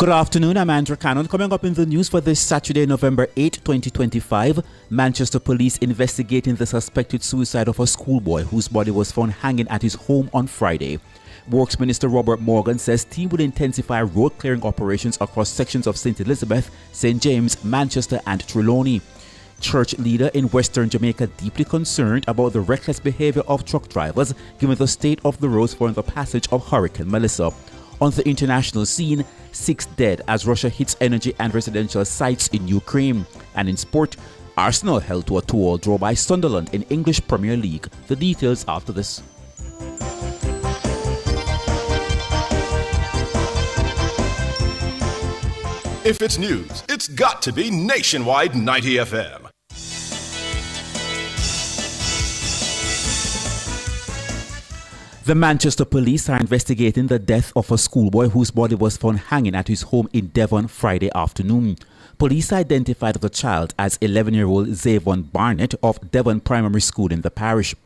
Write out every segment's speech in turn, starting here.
Good afternoon, I'm Andrew Cannon. Coming up in the news for this Saturday, November 8, 2025, Manchester police investigating the suspected suicide of a schoolboy whose body was found hanging at his home on Friday. Works Minister Robert Morgan says team will intensify road clearing operations across sections of St. Elizabeth, St. James, Manchester and Trelawney. Church leader in Western Jamaica deeply concerned about the reckless behavior of truck drivers given the state of the roads following the passage of Hurricane Melissa. On the international scene, 6 dead as Russia hits energy and residential sites in Ukraine. And in sport, Arsenal held to a 2-2 draw by Sunderland in English Premier League. The details after this. If it's news, it's got to be Nationwide 90 FM. The Manchester police are investigating the death of a schoolboy whose body was found hanging at his home in Devon Friday afternoon. Police identified the child as 11-year-old Zavon Barnett of Devon Primary School in the parish.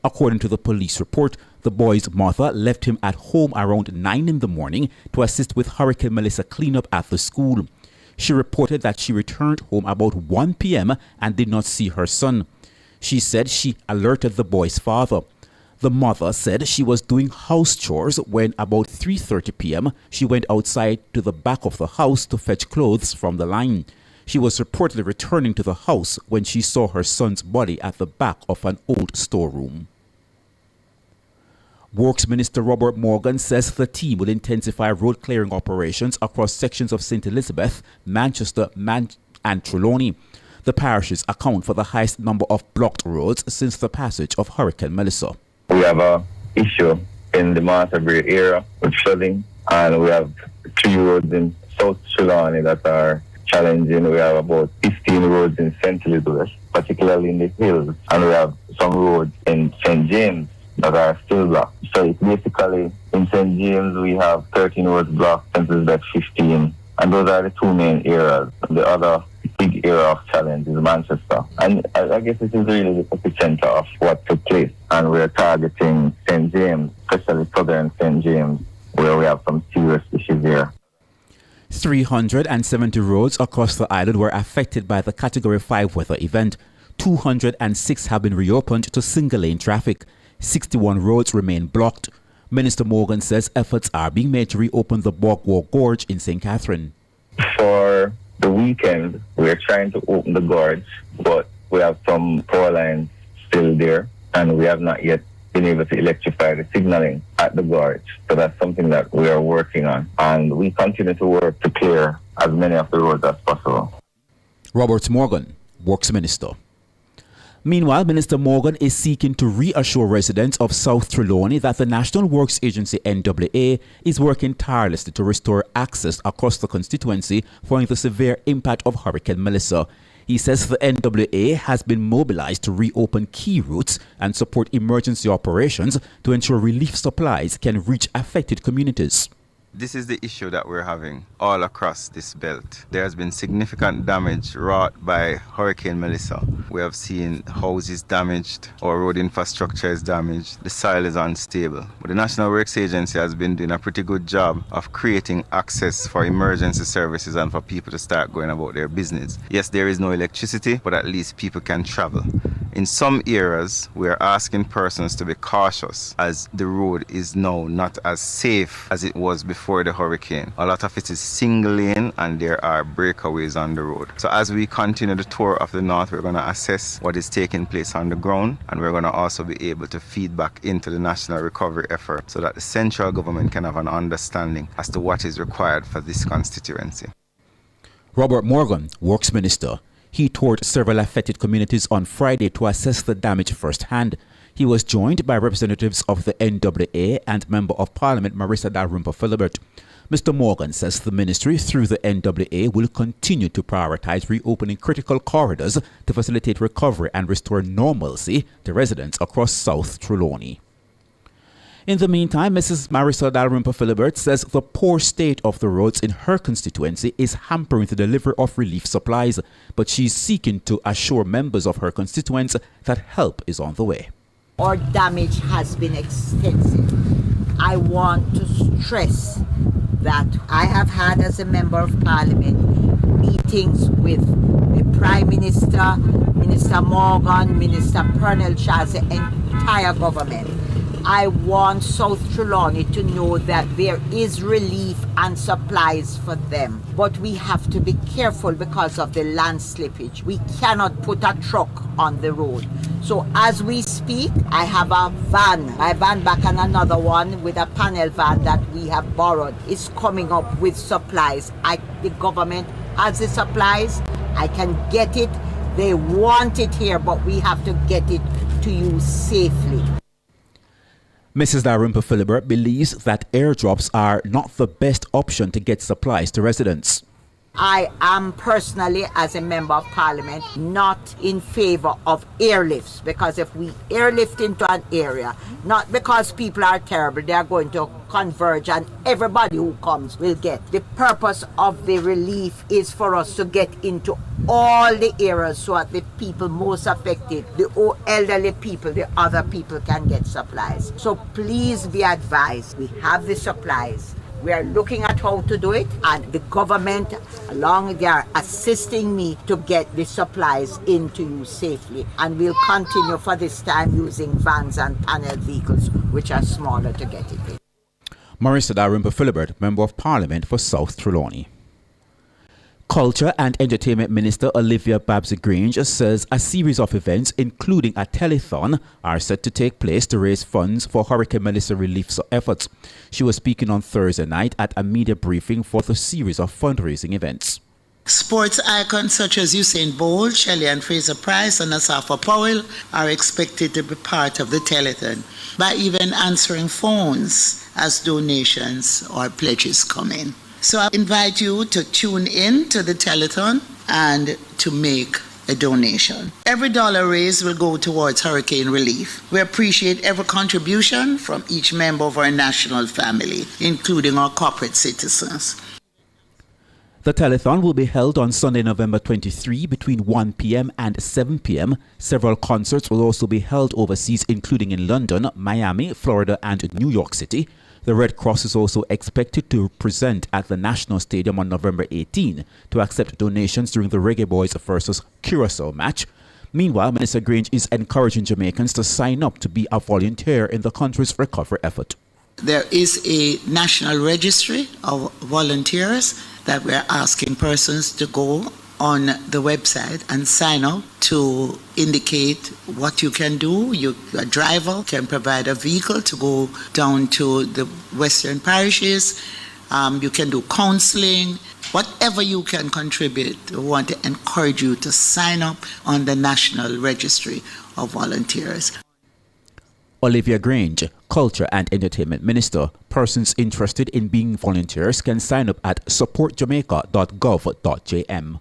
According to the police report, the boy's mother left him at home around 9 in the morning to assist with Hurricane Melissa cleanup at the school. She reported that she returned home about 1 p.m. and did not see her son. She said she alerted the boy's father. The mother said she was doing house chores when about 3:30 p.m. she went outside to the back of the house to fetch clothes from the line. She was reportedly returning to the house when she saw her son's body at the back of an old storeroom. Works Minister Robert Morgan says the team will intensify road clearing operations across sections of St. Elizabeth, Manchester, and Trelawney. The parishes account for the highest number of blocked roads since the passage of Hurricane Melissa. We have an issue in the Masterbury area with flooding, and we have 3 roads in South Trelawney that are challenging. We have about 15 roads in St. Elizabeth, particularly in the hills, and we have some roads in St. James that are still blocked. So it's basically in St. James we have 13 roads blocked, St. Elizabeth 15, and those are the 2 main areas. The other big area of challenge is Manchester. And I guess this is really the epicenter of what took place. And we're targeting St. James, especially southern St. James, where we have some serious issues here. 370 roads across the island were affected by the Category 5 weather event. 206 have been reopened to single-lane traffic. 61 roads remain blocked. Minister Morgan says efforts are being made to reopen the Bogwar Gorge in St. Catherine. For the weekend, we're trying to open the gorge, but we have some power lines still there, and we have not yet been able to electrify the signaling at the gorge. So that's something that we are working on, and we continue to work to clear as many of the roads as possible. Robert Morgan, Works Minister. Meanwhile, Minister Morgan is seeking to reassure residents of South Trelawney that the National Works Agency NWA is working tirelessly to restore access across the constituency following the severe impact of Hurricane Melissa. He says the NWA has been mobilized to reopen key routes and support emergency operations to ensure relief supplies can reach affected communities. This is the issue that we're having all across this belt. There has been significant damage wrought by Hurricane Melissa. We have seen houses damaged, our road infrastructure is damaged, the soil is unstable. But the National Works Agency has been doing a pretty good job of creating access for emergency services and for people to start going about their business. Yes, there is no electricity, but at least people can travel. In some areas, we are asking persons to be cautious as the road is now not as safe as it was before the hurricane. A lot of it is single lane and there are breakaways on the road. So as we continue the tour of the north, we're going to assess what is taking place on the ground, and we're going to also be able to feed back into the national recovery effort so that the central government can have an understanding as to what is required for this constituency. Robert Morgan, Works Minister. He toured several affected communities on Friday to assess the damage firsthand. He was joined by representatives of the NWA and Member of Parliament Marissa Dalrymple Philibert. Mr. Morgan says the ministry, through the NWA, will continue to prioritize reopening critical corridors to facilitate recovery and restore normalcy to residents across South Trelawney. In the meantime, Mrs. Marissa Dalrymple Philibert says the poor state of the roads in her constituency is hampering the delivery of relief supplies, but she's seeking to assure members of her constituents that help is on the way. Our damage has been extensive. I want to stress that I have had as a member of parliament meetings with the Prime Minister, Minister Morgan, Minister Pernell Charles, the entire government. I want South Trelawney to know that there is relief and supplies for them. But we have to be careful because of the land slippage. We cannot put a truck on the road. So as we speak, I have a van, my van back, and another one with a panel van that we have borrowed is coming up with supplies. The government has the supplies. I can get it. They want it here, but we have to get it to you safely. Mrs. Dalrymple Philibert believes that airdrops are not the best option to get supplies to residents. I am personally, as a member of parliament, not in favor of airlifts, because if we airlift into an area, not because people are terrible, they are going to converge and everybody who comes will get. The purpose of the relief is for us to get into all the areas so that the people most affected, the elderly people, the other people can get supplies. So please be advised, we have the supplies. We are looking at how to do it, and the government, they are assisting me to get the supplies into you safely. And we'll continue for this time using vans and panel vehicles, which are smaller, to get it in. Marissa Dalrymple Philibert, Member of Parliament for South Trelawney. Culture and Entertainment Minister Olivia Babsy-Grange says a series of events, including a telethon, are set to take place to raise funds for Hurricane Melissa relief efforts. She was speaking on Thursday night at a media briefing for the series of fundraising events. Sports icons such as Usain Bolt, Shelley and Fraser Price, and Asafa Powell are expected to be part of the telethon by even answering phones as donations or pledges come in. So I invite you to tune in to the telethon and to make a donation. Every dollar raised will go towards hurricane relief. We appreciate every contribution from each member of our national family, including our corporate citizens. The telethon will be held on Sunday, November 23 between 1 p.m. and 7 p.m. Several concerts will also be held overseas, including in London, Miami, Florida, and New York City. The Red Cross is also expected to present at the National Stadium on November 18 to accept donations during the Reggae Boys versus Curaçao match. Meanwhile, Minister Grange is encouraging Jamaicans to sign up to be a volunteer in the country's recovery effort. There is a national registry of volunteers that we're asking persons to go on the website and sign up to indicate what you can do. A driver can provide a vehicle to go down to the western parishes. You can do counseling. Whatever you can contribute, we want to encourage you to sign up on the National Registry of Volunteers. Olivia Grange, Culture and Entertainment Minister. Persons interested in being volunteers can sign up at supportjamaica.gov.jm.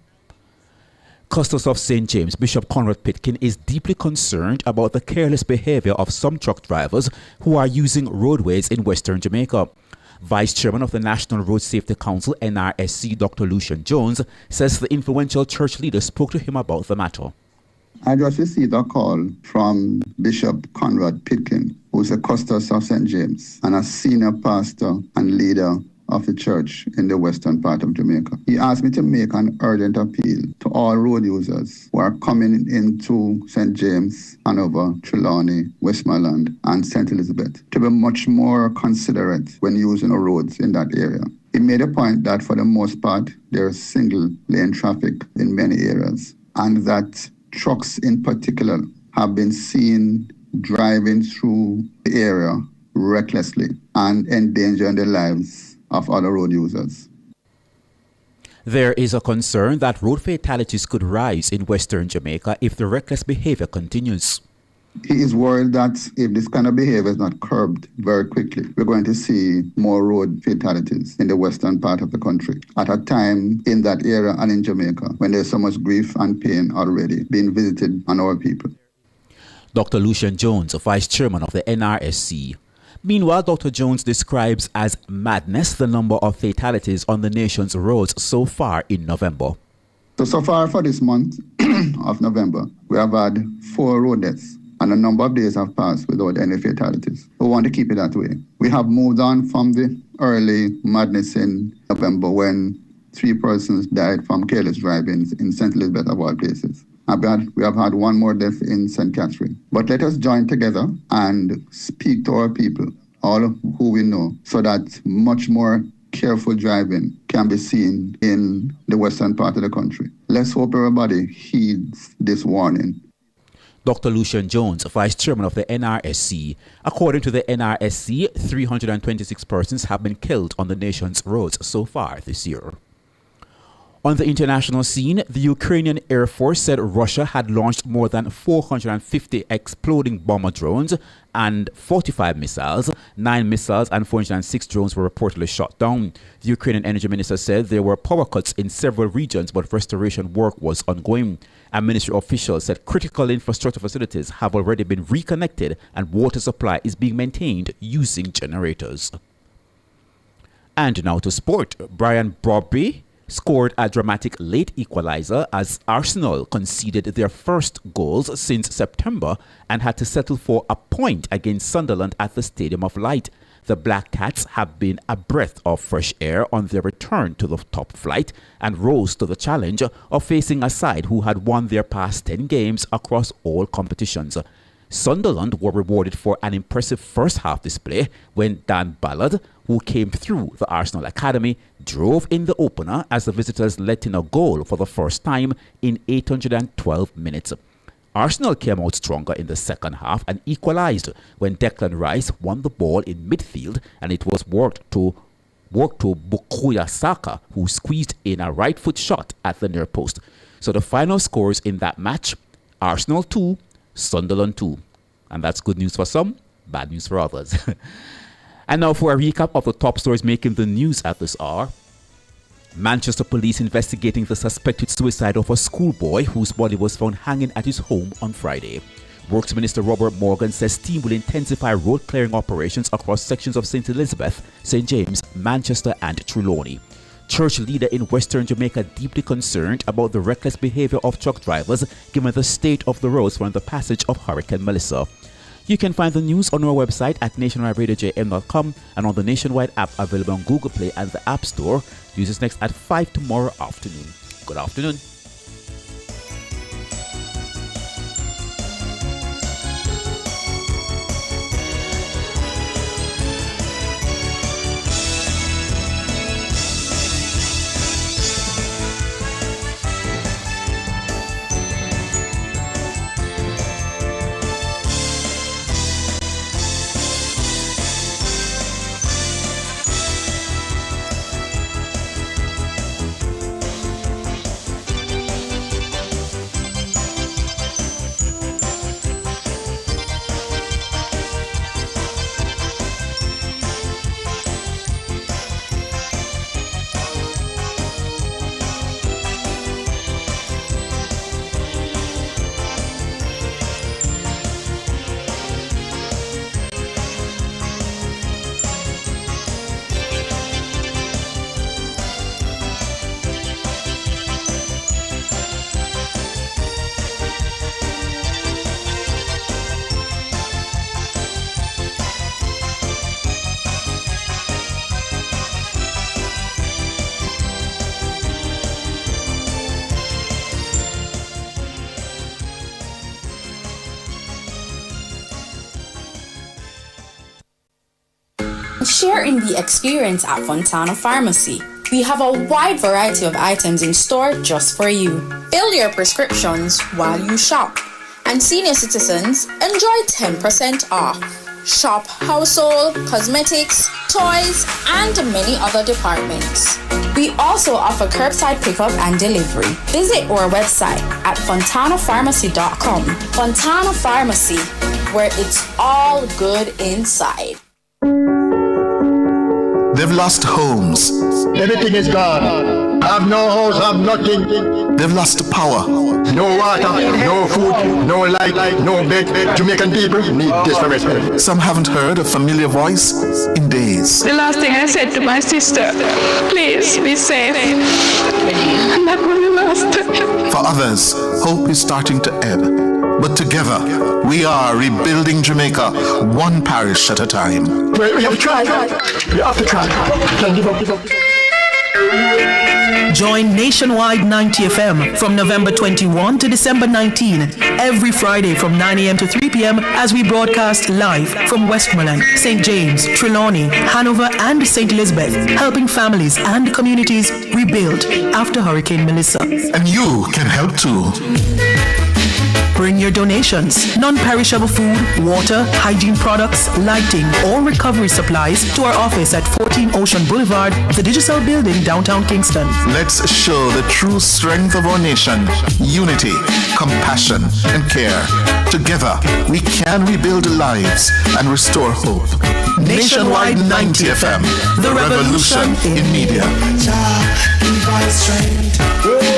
Custos of St. James, Bishop Conrad Pitkin, is deeply concerned about the careless behavior of some truck drivers who are using roadways in Western Jamaica. Vice Chairman of the National Road Safety Council, NRSC, Dr. Lucian Jones, says the influential church leader spoke to him about the matter. I just received a call from Bishop Conrad Pitkin, who is a custos of St. James and a senior pastor and leader of the church in the western part of Jamaica. He asked me to make an urgent appeal to all road users who are coming into St. James, Hanover, Trelawney, Westmoreland, and St. Elizabeth to be much more considerate when using the roads in that area. He made a point that for the most part, there is single lane traffic in many areas, and that trucks in particular have been seen driving through the area recklessly and endangering the lives of other road users. There is a concern that road fatalities could rise in Western Jamaica if the reckless behavior continues. He is worried that if this kind of behavior is not curbed very quickly, we're going to see more road fatalities in the western part of the country at a time in that area and in Jamaica when there's so much grief and pain already being visited on our people. Dr. Lucian Jones, Vice Chairman of the NRSC. Meanwhile, Dr. Jones describes as madness the number of fatalities on the nation's roads so far in November. So far for this month of November, we have had 4 road deaths and a number of days have passed without any fatalities. We want to keep it that way. We have moved on from the early madness in November when 3 persons died from careless driving in St. Elizabeth of all places. We have had one more death in St. Catherine. But let us join together and speak to our people, all who we know, so that much more careful driving can be seen in the western part of the country. Let's hope everybody heeds this warning. Dr. Lucian Jones, Vice Chairman of the NRSC. According to the NRSC, 326 persons have been killed on the nation's roads so far this year. On the international scene, the Ukrainian Air Force said Russia had launched more than 450 exploding bomber drones and 45 missiles. 9 missiles and 406 drones were reportedly shot down. The Ukrainian Energy Minister said there were power cuts in several regions, but restoration work was ongoing. A ministry official said critical infrastructure facilities have already been reconnected and water supply is being maintained using generators. And now to sport. Brian Brobby scored a dramatic late equalizer as Arsenal conceded their first goals since September and had to settle for a point against Sunderland at the Stadium of Light. The Black Cats have been a breath of fresh air on their return to the top flight and rose to the challenge of facing a side who had won their past 10 games across all competitions. Sunderland were rewarded for an impressive first half display when Dan Ballard, who came through the Arsenal Academy, drove in the opener as the visitors let in a goal for the first time in 812 minutes. Arsenal came out stronger in the second half and equalized when Declan Rice won the ball in midfield and it was worked to Bukayo Saka, who squeezed in a right foot shot at the near post. So the final scores in that match, Arsenal 2, Sunderland 2. And that's good news for some, bad news for others. And now for a recap of the top stories making the news at this hour. Manchester police investigating the suspected suicide of a schoolboy whose body was found hanging at his home on Friday. Works Minister Robert Morgan says team will intensify road clearing operations across sections of St. Elizabeth, St. James, Manchester and Trelawney. Church leader in Western Jamaica deeply concerned about the reckless behavior of truck drivers given the state of the roads following the passage of Hurricane Melissa. You can find the news on our website at nationwideradiojm.com and on the Nationwide app available on Google Play and the App Store. News is next at 5 tomorrow afternoon. Good afternoon. Share in the experience at Fontana Pharmacy. We have a wide variety of items in store just for you. Fill your prescriptions while you shop. And senior citizens enjoy 10% off. Shop household, cosmetics, toys, and many other departments. We also offer curbside pickup and delivery. Visit our website at fontanapharmacy.com. Fontana Pharmacy, where it's all good inside. They've lost homes. Everything is gone. I have no house, I have nothing. They've lost power. No water, no food, no light, no bed. Jamaican people need this for respect. Some haven't heard a familiar voice in days. The last thing I said to my sister, please be safe. And that was the last. For others, hope is starting to ebb. But together, Together, we are rebuilding Jamaica, one parish at a time. We have to try. We have to try. Can't give up. Join Nationwide 90 FM from November 21 to December 19, every Friday from 9 a.m. to 3 p.m. as we broadcast live from Westmoreland, St. James, Trelawney, Hanover, and St. Elizabeth, helping families and communities rebuild after Hurricane Melissa. And you can help too. Bring your donations, non-perishable food, water, hygiene products, lighting, or recovery supplies to our office at 14 Ocean Boulevard, the Digital Building, downtown Kingston. Let's show the true strength of our nation. Unity, compassion, and care. Together, we can rebuild lives and restore hope. Nationwide 90 FM, the revolution in media. Give us strength.